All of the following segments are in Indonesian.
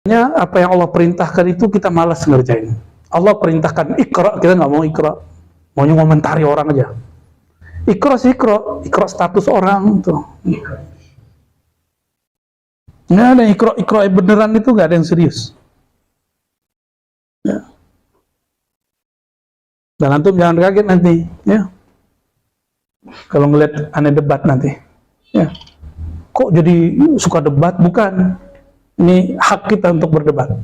Apa yang Allah perintahkan itu kita malas ngerjain. Allah perintahkan ikra, kita nggak mau ikra, maunya ngomentari orang aja. Ikra sih ikra status orang tuh. Nggak ada ikra beneran itu, nggak ada yang serius. Ya. Dan antum jangan kaget nanti, ya. Kalau ngeliat aneh debat nanti, ya. Kok jadi suka debat? Bukan. Ini hak kita untuk berdebat.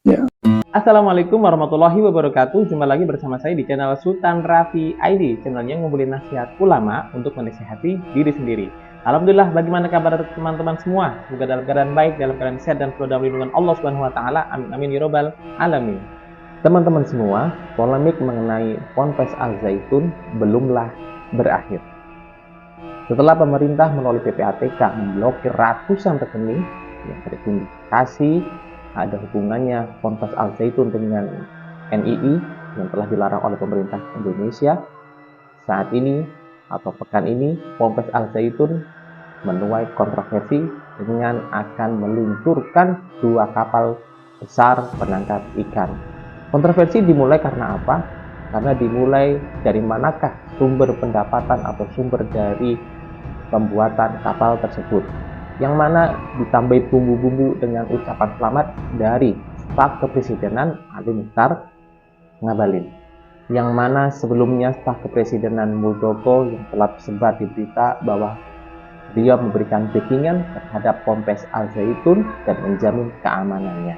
Ya. Assalamualaikum warahmatullahi wabarakatuh. Jumpa lagi bersama saya di channel Sultan Rafi ID, channel yang ngumpulin nasihat ulama untuk menasihati diri sendiri. Alhamdulillah, bagaimana kabar teman-teman semua? Semoga dalam keadaan baik, dalam keadaan sehat, dan selalu dalam lindungan Allah Subhanahu wa Ta'ala. Amin amin ya robbal alamin. Teman-teman semua, polemik mengenai Ponpes Al Zaitun belumlah berakhir. Setelah pemerintah melalui PPATK memblokir ratusan rekening yang terindikasi ada hubungannya Ponpes Al Zaitun dengan NII yang telah dilarang oleh pemerintah Indonesia, saat ini atau pekan ini Ponpes Al Zaitun menuai kontroversi dengan akan meluncurkan 2 kapal besar penangkap ikan. Kontroversi dimulai karena apa? Karena dimulai dari manakah sumber pendapatan atau sumber dari pembuatan kapal tersebut, yang mana ditambahi bumbu-bumbu dengan ucapan selamat dari staf kepresidenan Ali Muchtar Ngabalin, yang mana sebelumnya staf kepresidenan Muldoko yang telah tersebar di berita bahwa dia memberikan backingan terhadap Ponpes Al Zaitun dan menjamin keamanannya.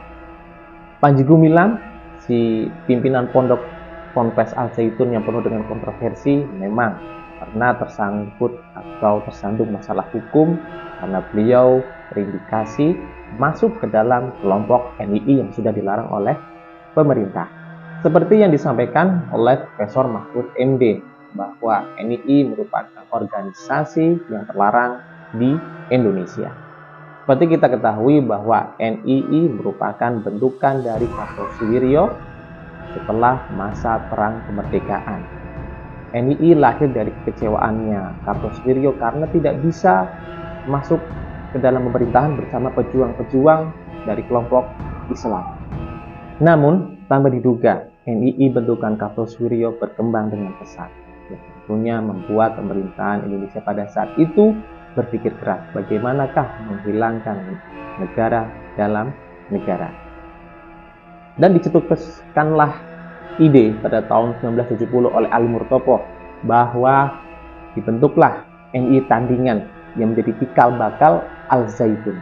Panji Gumilang, si pimpinan pondok Ponpes Al Zaitun yang penuh dengan kontroversi, memang pernah tersangkut atau tersandung masalah hukum karena beliau terindikasi masuk ke dalam kelompok NII yang sudah dilarang oleh pemerintah. Seperti yang disampaikan oleh Profesor Mahfud MD bahwa NII merupakan organisasi yang terlarang di Indonesia. Seperti kita ketahui bahwa NII merupakan bentukan dari Kartosuwiryo setelah masa perang kemerdekaan. NII lahir dari kekecewaannya Kartosuwiryo karena tidak bisa masuk ke dalam pemerintahan bersama pejuang-pejuang dari kelompok Islam. Namun, tanpa diduga, NII bentukan Kartosuwiryo berkembang dengan pesat. Yang tentunya membuat pemerintahan Indonesia pada saat itu berpikir keras bagaimanakah menghilangkan negara dalam negara. Dan dicetuskanlah ide pada tahun 1970 oleh Ali Murtopo bahwa dibentuklah NII tandingan yang menjadi cikal bakal Al Zaitun.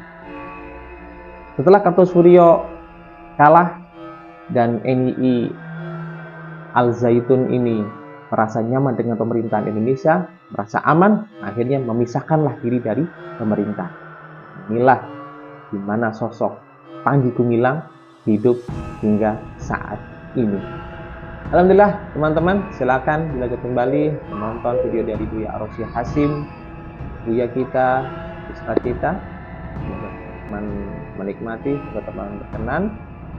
Setelah Kartosuwiryo kalah dan NII Al Zaitun ini merasa nyaman dengan pemerintahan Indonesia, merasa aman, akhirnya memisahkanlah diri dari pemerintah. Inilah di mana sosok Panji Gumilang hidup hingga saat ini. Alhamdulillah teman-teman, silakan belajar kembali menonton video dari Buya Arosy Hasim, Buya kita, Ustaz kita. Semoga teman menikmati, semoga teman berkenan.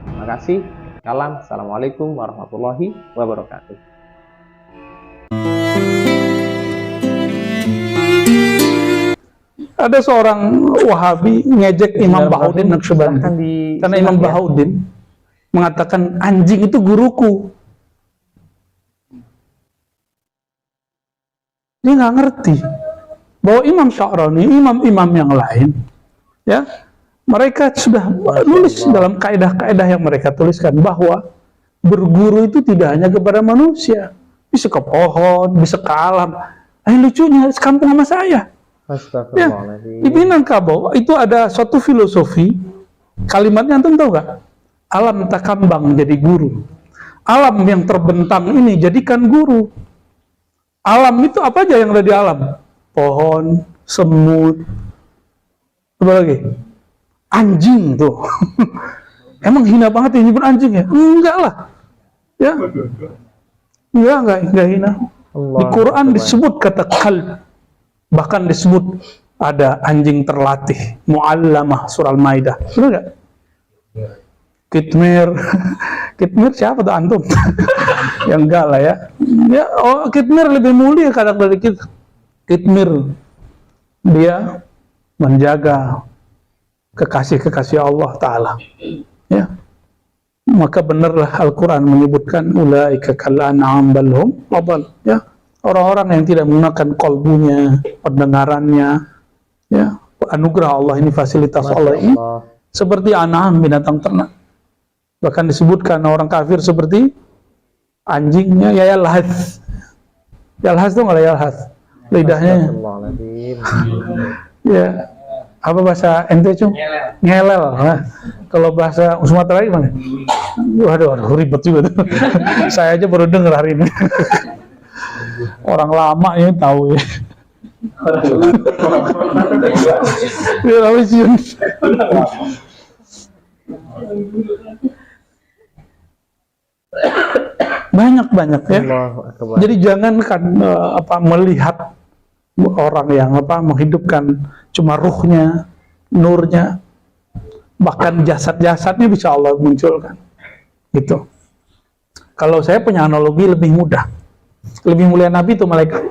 Terima kasih. Salam. Assalamualaikum warahmatullahi wabarakatuh. Ada seorang Wahabi ngejek Imam Bahauddin Naqsyabandi karena Imam Bahauddin mengatakan anjing itu guruku. Dia nggak ngerti bahwa Imam Sya'rani, imam-imam yang lain, ya, mereka sudah menulis dalam kaidah-kaidah yang mereka tuliskan bahwa berguru itu tidak hanya kepada manusia, bisa ke pohon, bisa ke alam. Lucunya sekampung sama saya. Ya, di Minangkabau itu ada suatu filosofi, kalimatnya antum tahu nggak? Alam takambang jadi guru. Alam yang terbentang ini jadikan guru. Alam itu apa aja yang ada di alam? Pohon, semut, apa lagi? Anjing tuh. Emang hina banget ini pun anjing ya? Enggak lah. Ya. Enggak hina. Di Quran disebut kata kalb. Bahkan disebut ada anjing terlatih. Mu'allamah surah Al-Maidah. Benar enggak? Kitmir. Kitmir siapa tuh antum? Ya enggak lah ya. Ya, Kitmir lebih mulia kadang dari kita. Kitmir dia menjaga kekasih-kekasih Allah Ta'ala. Ya. Maka benarlah Al-Quran menyebutkan ulaika kal an'am bal hum adall. Ya. Orang-orang yang tidak menggunakan kolbunya, pendengarannya, ya, anugerah Allah ini, fasilitas Allah ini, seperti an'am, binatang ternak. Bahkan disebutkan orang kafir seperti anjingnya, ya yalhas. Yalhas itu nggak ada yalhas, lidahnya. Ya, apa bahasa ente cung? Ngelel. Nah, kalau bahasa Sumatera gimana? Waduh, ribet juga tuh. Saya aja baru dengar hari ini. Orang lama ya tahu ya. Ya habis banyak ya. Jadi jangankan melihat orang yang menghidupkan cuma ruhnya, nurnya, bahkan jasad-jasadnya bisa Allah munculkan. Gitu. Kalau saya punya analogi lebih mudah, lebih mulia Nabi itu malaikat.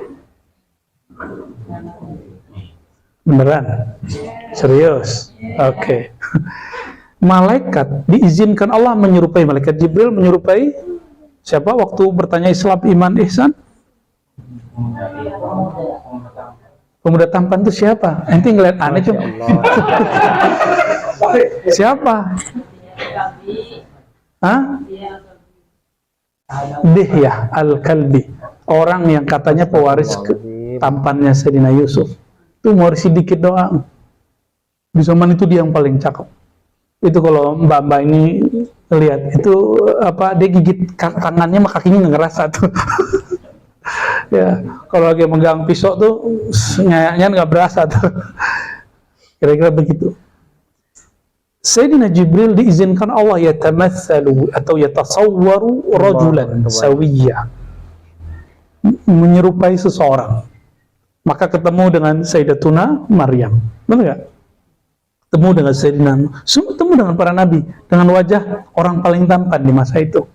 Beneran? Serius? Oke. Malaikat diizinkan Allah menyerupai, malaikat Jibril menyerupai siapa waktu bertanya Islam, iman, ihsan? Pemuda tampan itu siapa? Ente ngeliat aneh cuma. Siapa? Hah? Dihya al-Kalbi, orang yang katanya pewaris tampannya Sayyidina Yusuf. Itu mewarisi dikit doang. Di zaman itu dia yang paling cakep. Itu kalau mbak-mbak ini lihat itu dia gigit tangannya maka kakinya nggak ngerasa tuh. Ya, kalau lagi megang pisau tuh nyayanya nggak berasa tuh. Kira-kira begitu. Sayyidina Jibril diizinkan Allah yatamatsalu atau yatasawwaru rajulan sawiyya, menyerupai seseorang. Maka ketemu dengan Sayyidatuna Maryam. Benar nggak? Ketemu dengan Sayyidina, ketemu dengan para nabi dengan wajah orang paling tampan di masa itu.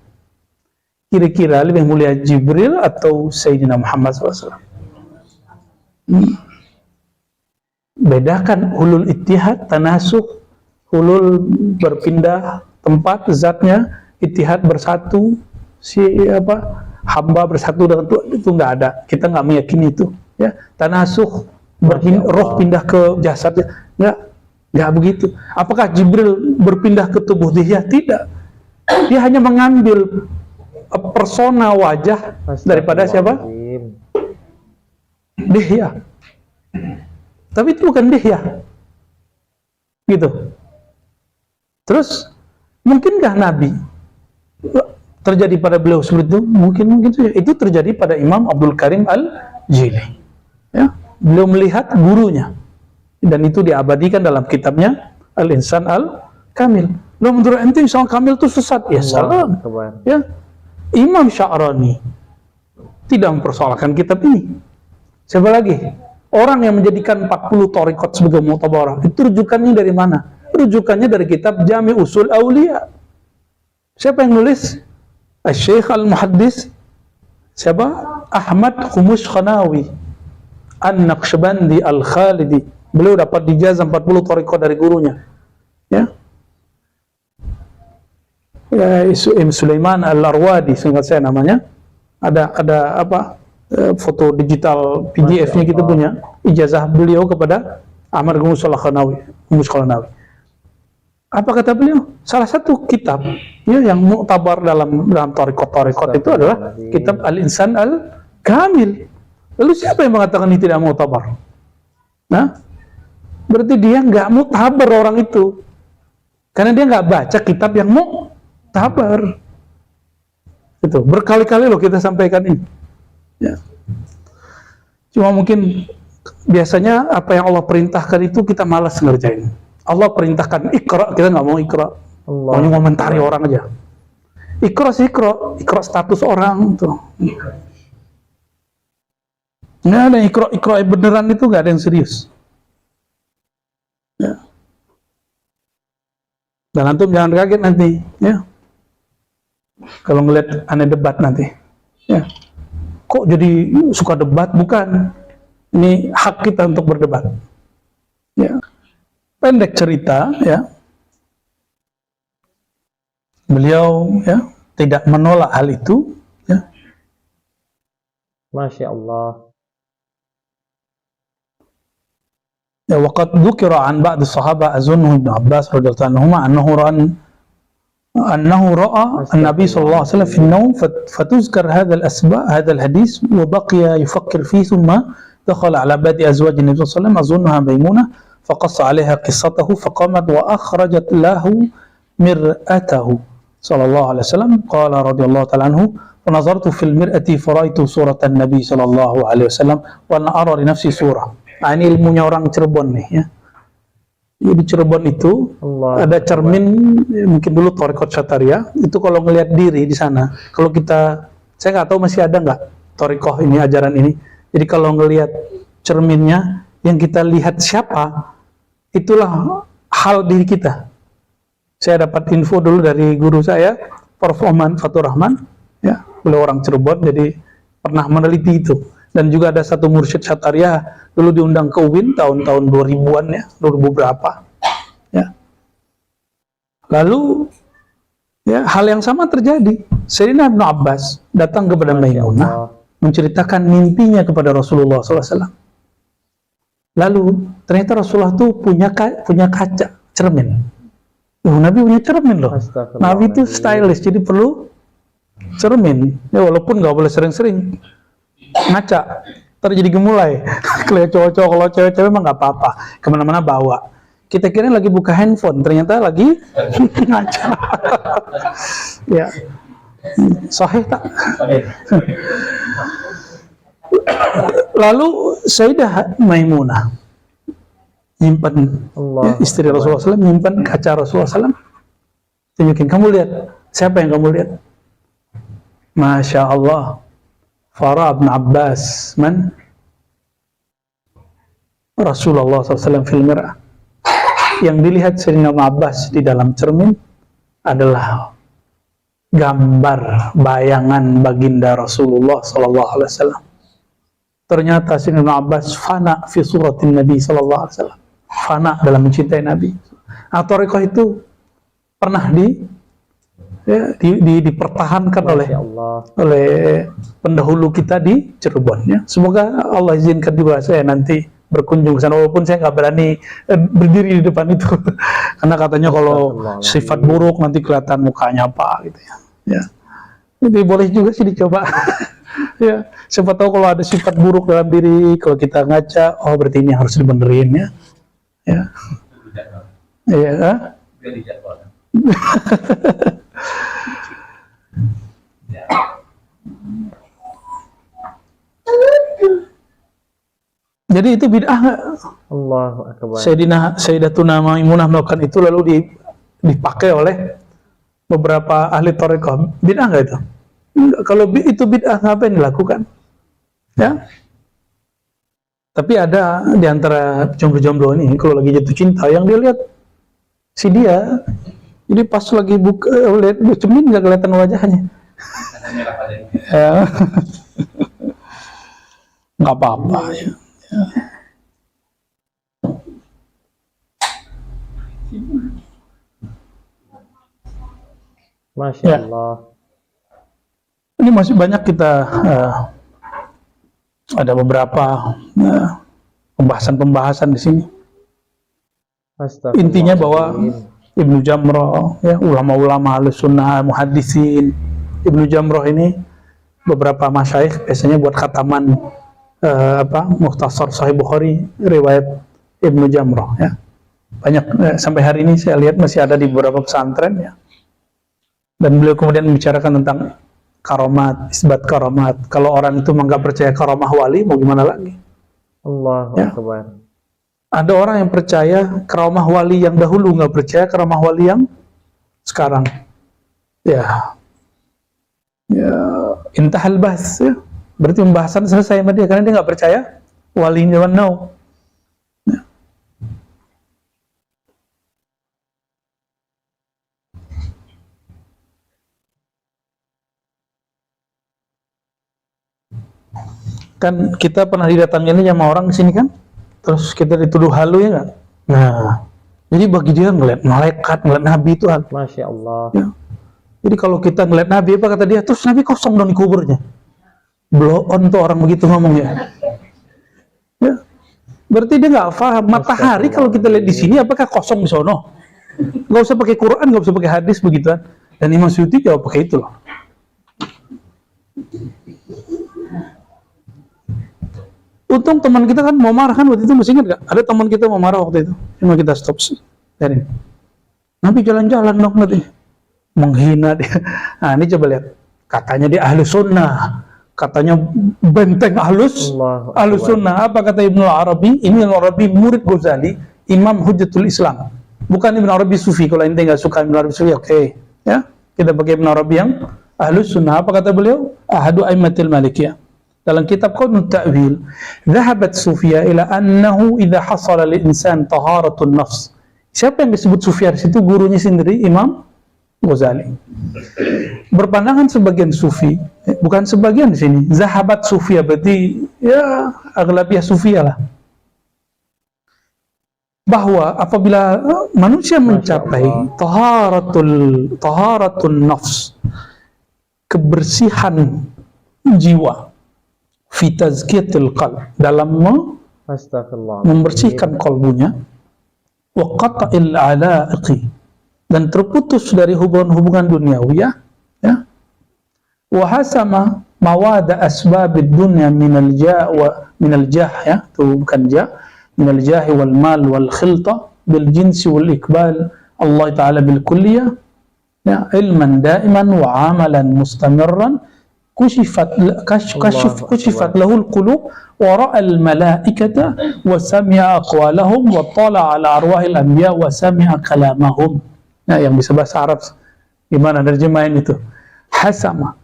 Kira-kira lebih mulia Jibril atau Sayyidina Muhammad SAW? Bedakan hulul ittihad, tanasuh, hulul berpindah tempat zatnya, ittihad bersatu, hamba bersatu dengan Tuhan, itu nggak ada. Kita nggak meyakini itu. Ya, tanasuh, roh pindah ke jasadnya, nggak begitu. Apakah Jibril berpindah ke tubuh Dihya? Tidak. Dia hanya mengambil persona wajah daripada siapa? Dihya. Tapi itu bukan Dihya. Gitu. Terus, mungkinkah Nabi terjadi pada beliau seperti itu? Mungkin saja. Itu terjadi pada Imam Abdul Karim Al-Jili. Ya, beliau melihat gurunya. Dan itu diabadikan dalam kitabnya Al-Insan Al-Kamil. Loh, menurut ente Insan Kamil itu sesat? Ya salah. Ya. Imam Sya'rani tidak mempersoalkan kitab ini. Siapa lagi? Orang yang menjadikan 40 thariqat sebagai mu'tabarah. Itu rujukannya dari mana? Rujukannya dari kitab Jami Usul Aulia. Siapa yang nulis? Syekh Al-Muhaddis. Siapa? Ahmad Khumus Khanawi An-Naqsyabandi Al-Khalidi. Beliau dapat dijazah 40 thariqat dari gurunya. Ya. Im Sulaiman Al-Arwadi, singkat saya namanya. Ada foto digital PDF-nya kita punya, ijazah beliau kepada Ahmad Khumus Khanawi. Apa kata beliau? Salah satu kitab ya yang mu'tabar dalam thariqat itu adalah kitab Al-Insan Al-Kamil. Lalu siapa yang mengatakan ini tidak mu'tabar? Nah, berarti dia nggak mu'tabar orang itu, karena dia nggak baca kitab yang mu'tabar. Itu berkali-kali loh kita sampaikan ini. Ya. Cuma mungkin biasanya apa yang Allah perintahkan itu kita malas ngerjain. Allah perintahkan Iqra, kita nggak mau Iqra, maunya ngomentari orang aja. Iqra sih Iqra status orang tuh. Nggak ada Iqra beneran itu, nggak ada yang serius. Ya. Dan antum jangan kaget nanti, ya. Kalau ngeliat aneh debat nanti, ya. Kok jadi suka debat? Bukan. Ini hak kita untuk berdebat. Ya. pendek cerita, ya, beliau ya tidak menolak hal itu, ya. Masya Allah. Ya, waqad dzukira an ba'd as-sahabah azunnu Ibnu Abbas radhiyallahu anhu أنه رأى النبي صلى الله عليه وسلم في النوم فتذكر هذا الحديث وبقي يفكر فيه ثم دخل على بعض أزواج النبي صلى الله عليه وسلم أظنها ميمونة فقص عليها قصته فقامت وأخرجت له مرآته صلى الله عليه وسلم قال رضي الله تعالى عنه فنظرت في المرآة فرأيت صورة النبي صلى الله عليه وسلم وأنا أرى لنفسي صورة. Nah, ini ilmunya orang Cirebon nih, ya. Di Cirebon itu ada cermin, mungkin dulu Thariqat Syataria, itu kalau ngelihat diri di sana, kalau kita, saya nggak tahu masih ada nggak Thariqah ini, ajaran ini. Jadi kalau ngelihat cerminnya, yang kita lihat siapa, itulah hal diri kita. Saya dapat info dulu dari guru saya, Prof. Oman Fatur Rahman, ya, beliau orang Cirebon, jadi pernah meneliti itu. Dan juga ada satu mursyid Syataria dulu diundang ke UIN tahun-tahun 2000-an, ya, 2000 berapa, ya. Lalu ya hal yang sama terjadi. Sayyidina Ibnu Abbas datang kepada Maimunah menceritakan mimpinya kepada Rasulullah SAW. Lalu ternyata Rasulullah itu punya kaca cermin. Nabi punya cermin loh. Nabi itu stylish, jadi perlu cermin. Ya, walaupun nggak boleh sering-sering ngaca, terjadi gemulai. Kalau cowok-cowok, kalau cewek-cewek mah nggak apa-apa, kemana-mana bawa. Kita kira lagi buka handphone, ternyata lagi ngaca. Ya, sahih tak? Lalu Sayyidah Maimunah nyimpan, ya, istri Rasulullah SAW nyimpan kaca Rasulullah SAW. Tunjukin, kamu lihat, siapa yang kamu lihat? Masya Allah, Farah bin Abbas, man? Rasulullah SAW fil mir'ah. Yang dilihat Sayyidina Abbas di dalam cermin adalah gambar bayangan baginda Rasulullah SAW. Ternyata Sayyidina Abbas fana fi suratin Nabi SAW. Fana dalam mencintai Nabi. Thariqah itu pernah dipertahankan oleh pendahulu kita di Cirebon, ya. Semoga Allah izinkan juga saya nanti berkunjung ke sana, walaupun saya nggak berani berdiri di depan itu karena katanya kalau sifat buruk nanti kelihatan mukanya apa gitu, ya. Ya. Jadi boleh juga sih dicoba. Ya, siapa tahu kalau ada sifat buruk dalam diri, kalau kita ngaca, oh berarti ini harus dibenerin, ya. Ya. Iya. Jadi itu bid'ah nggak? Allahu Akbar. Sayyidatuna Maimunah melakukan itu lalu dipakai oleh beberapa ahli thariqah. Bid'ah nggak itu? Enggak. Kalau itu bid'ah, ngapain dilakukan? Ya. Tapi ada di antara jomblo-jomblo ini, kalau lagi jatuh cinta, yang dia lihat si dia, jadi pas lagi buka lihat cermin nggak kelihatan wajahnya. Ya. Nggak apa-apa, ya. Ya. Masya Allah. Ini masih banyak kita ada beberapa pembahasan-pembahasan di sini. Intinya bahwa Ibnu Jamrah, ya, ulama-ulama Ahlussunnah muhaddisin, Ibnu Jamrah ini beberapa masyayikh biasanya buat khataman Mukhtasar Sahih Bukhari riwayat Ibnu Jamrah, ya. Banyak, sampai hari ini saya lihat masih ada di beberapa pesantren, ya. Dan beliau kemudian membicarakan tentang karomat, isbat karomat. Kalau orang itu nggak percaya karamah wali, mau gimana lagi? Allahu Ya. Akbar. Ada orang yang percaya karamah wali yang dahulu, nggak percaya karamah wali yang sekarang. Ya, ya, intahal bahas, ya. Berarti pembahasan selesai sama dia, karena dia nggak percaya wali zaman now. Ya. Kan kita pernah didatangi sama orang di sini kan, terus kita dituduh halu, ya nggak? Nah, Jadi bagi dia ngeliat malaikat, ngeliat Nabi itu hal. Masya Allah. Ya. Jadi kalau kita ngeliat Nabi, apa kata dia? Terus Nabi kosong dong di kuburnya. Blow on tuh orang begitu ngomongnya. Ya. Berarti dia nggak paham. Matahari kalau kita lihat di sini, apakah kosong di sono? Nggak usah pakai Quran, nggak usah pakai hadis begitu kan. Dan Imam Suyuti jawab pakai itu loh. Untung teman kita kan mau marah kan waktu itu, masih ingat gak? Ada teman kita mau marah waktu itu, cuma kita stop. Dari Nabi jalan-jalan dong nanti, menghina dia. Nah ini coba lihat, katanya dia ahlu sunnah, katanya benteng ahlus sunnah. Apa kata Ibnu Arabi? Ini Ibnu Arabi murid Ghazali, Imam Hujjatul Islam. Bukan Ibnu Arabi Sufi. Kalau ente nggak suka Ibnu Arabi Sufi, oke. Ya, kita pakai Ibnu Arabi yang ahlus sunnah. Apa kata beliau? Ahadu aimatil malikiyah. Dalam kitab Qaunut Ta'wil, dhahabat Sufiyah ila annahu idha hasala lil insan taharatun nafs. Siapa yang disebut Sufiyah di situ? Gurunya sendiri Imam Ghazali. Berpandangan sebagian Sufi, bukan sebagian di sini. Zahabat Sufiyah berarti ya aglabiah Sufiyah lah. Bahwa apabila manusia mencapai taharatun nafs, kebersihan jiwa, fi tazkiyatil qalb, dalam membersihkan kalbunya, wa qata'il ala'iqi, dan terputus dari hubungan-hubungan duniawi, ya, wa hasama mawada asbabid dunya minal jah, ya, itu bukan jah, minal jahi wal mal wal khilta bil jinsi wal ikbal Allah ta'ala bil kulliyah, ya, ilman daiman wa amalan mustamirran, كشفت له القلوب ورأى الملائكة وسمع أقوالهم وطلع على أرواح الأنبياء وسمع كلامهم. Nah, yang bisa bahasa Arab gimana terjemahin itu? Hasama,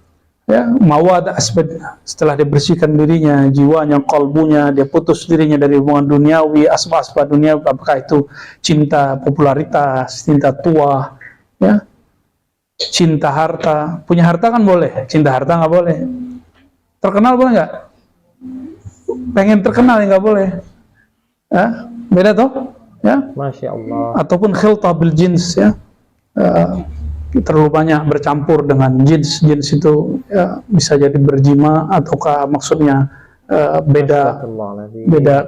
ya, mawad asbad, setelah dibersihkan dirinya, jiwanya, kalbunya, dia putus dirinya dari hubungan duniawi, asbab-asbab dunia, apakah itu cinta popularitas, cinta tua, ya, cinta harta. Punya harta kan boleh, cinta harta nggak boleh. Terkenal boleh nggak? Pengen terkenal ya nggak boleh. Ya, beda toh, ya. Masya Allah. Ataupun khiltah bil jins, ya, terlalu banyak bercampur dengan jins itu, ya, bisa jadi berjima ataukah maksudnya beda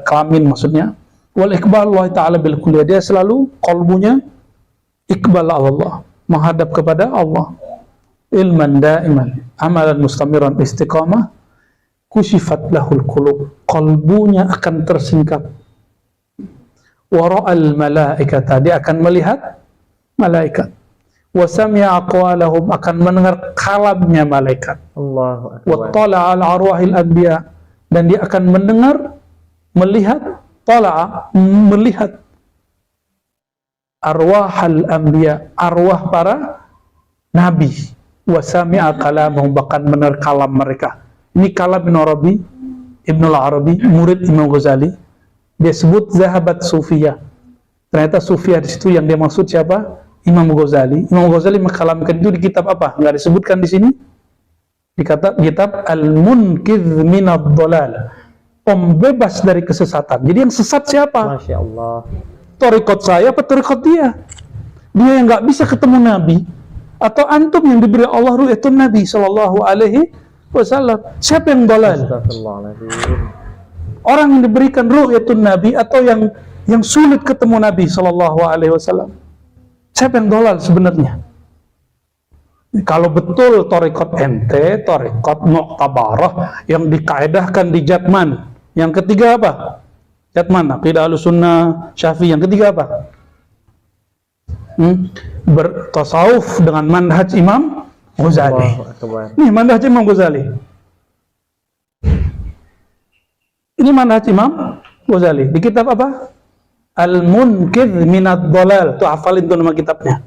kelamin maksudnya. Wal iqbal Allah Ta'ala bil kulliyah, dia selalu kalbunya iqbal Allah, menghadap kepada Allah. Ilman daiman, amalan mustamiran, istiqamah, kushifat lahul qulub, kalbunya akan tersingkap. Wara'al malaikata, dia akan melihat malaikat. Wasami'a aqwalahum, akan mendengar kalamnya malaikat. Allahu akbar. Wattala'a al-arwahil anbiya, dan dia akan mendengar, melihat, tala'a, melihat arwahal anbiya, arwah para nabi, wa sami'a kalamahum, bahkan mendengar kalam mereka. Ini kalam Ibnu Arabi, murid Imam Ghazali. Dia sebut zahabat Sufiyah. Ternyata Sufiyah di situ yang dia maksud siapa? Imam Ghazali. Imam Ghazali mengkalamkan itu di kitab apa? Enggak disebutkan di sini. Di kitab Al-Munqidh minad Dhalal, pembebas dari kesesatan. Jadi yang sesat siapa? Masya Allah. Torikot saya apa torikot dia? Dia yang nggak bisa ketemu Nabi, atau antum yang diberi Allah ru'yatun Nabi Sallallahu Alaihi Wasallam? Siapa yang dalal? Orang yang diberikan ru'yatun Nabi atau yang sulit ketemu Nabi Sallallahu Alaihi Wasallam? Siapa yang dalal sebenarnya? Kalau betul torikot ente, torikot mu'tabarah yang dikaedahkan di Jatman, yang ketiga apa? Jatman, aqidah Ahlussunnah, Syafi'i. Yang ketiga apa? Bertasawuf dengan manhaj Imam Ghazali. Nih manhaj Imam Ghazali. Ini manhaj Imam Ghazali. Di kitab apa? Al-Munqidh minad Dhalal. Tuh hafalin tuh nama kitabnya.